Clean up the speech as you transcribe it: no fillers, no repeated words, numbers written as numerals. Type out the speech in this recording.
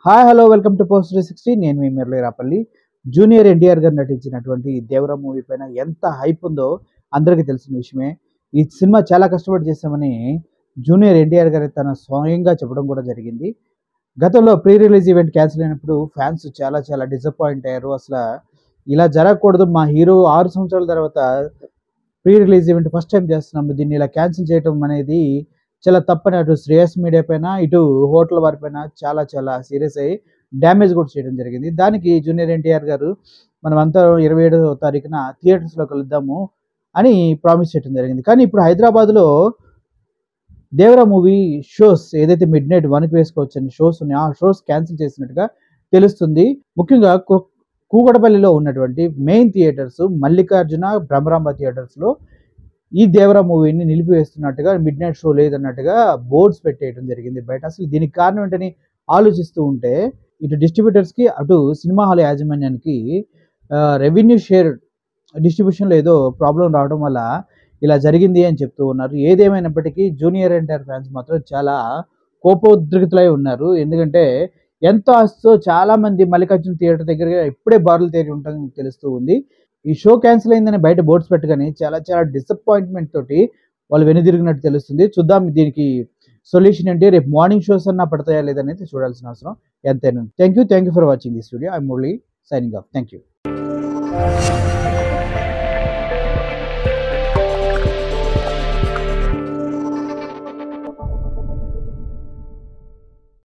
Hi hello welcome to post 360. నేను మీ Murali Rapalli. Junior NTR గారు నటించినటువంటి దేవరా మూవీ పైన ఎంత హైప్ ఉందో అందరికీ తెలిసిన విషయమే. ఈ సినిమా చాలా కష్టపడి చేశామని జూనియర్ ఎన్టీఆర్ గారు తన స్వయంగా చెప్పడం కూడా జరిగింది. గతంలో ప్రీ రిలీజ్ ఈవెంట్ క్యాన్సిల్ అయినప్పుడు ఫ్యాన్స్ చాలా చాలా డిసప్పాయింట్ అయ్యారు. అసలు ఇలా జరగకూడదు, మా హీరో 6 సంవత్సరాల తర్వాత pre release event first time చేస్తున్నాము, దీన్ని ఇలా క్యాన్సిల్ చేయడం అనేది చాలా తప్పని అటు శ్రేయస్ మీడియా పైన ఇటు హోటల్ వారి పైన చాలా చాలా సీరియస్ అయ్యి డ్యామేజ్ కూడా చేయడం జరిగింది. దానికి జూనియర్ ఎన్టీఆర్ గారు మనమంతా 27వ తారీఖున థియేటర్స్లో కలుద్దాము అని ప్రామిస్ చేయడం జరిగింది. కానీ ఇప్పుడు హైదరాబాద్లో దేవరా మూవీ షోస్ ఏదైతే మిడ్ నైట్ 1కి వేసుకోవచ్చని షోస్ ఉన్నాయి, ఆ షోస్ క్యాన్సిల్ చేసినట్టుగా తెలుస్తుంది. ముఖ్యంగా కూకటపల్లిలో ఉన్నటువంటి మెయిన్ థియేటర్స్ మల్లికార్జున, భ్రమరాంబ థియేటర్స్లో ఈ దేవరా మూవీని నిలిపివేస్తున్నట్టుగా, మిడ్ నైట్ షో లేదన్నట్టుగా బోర్డ్స్ పెట్టేయడం జరిగింది బయట. అసలు దీనికి కారణం ఏంటని ఆలోచిస్తూ ఉంటే ఇటు డిస్ట్రిబ్యూటర్స్కి అటు సినిమా హాల్ యాజమాన్యానికి రెవెన్యూ షేర్ డిస్ట్రిబ్యూషన్లో ఏదో ప్రాబ్లం రావడం వల్ల ఇలా జరిగింది అని చెప్తూ ఉన్నారు. ఏదేమైనప్పటికీ జూనియర్ ఎన్టీఆర్ ఫ్యాన్స్ మాత్రం చాలా కోపోద్రిక్తులై ఉన్నారు. ఎందుకంటే ఎంతో ఆశతో చాలామంది మల్లికార్జున థియేటర్ దగ్గర ఇప్పుడే బార్లు తేరి ఉంటారని తెలుస్తూ ఉంది. ఈ షో క్యాన్సిల్ అయిందని బయట బోర్డ్స్ పెట్టగానే చాలా చాలా డిసప్పాయింట్మెంట్ తోటి వాళ్ళు వెనుదిరిగినట్టు తెలుస్తుంది. చూద్దాం దీనికి సొల్యూషన్ ఏంటి, రేపు మార్నింగ్ షోస్ అన్నా పడతాయా లేదనేది చూడాల్సిన అవసరం ఎంతైనా. Thank you for watching this video. I Murali signing off. Thank you.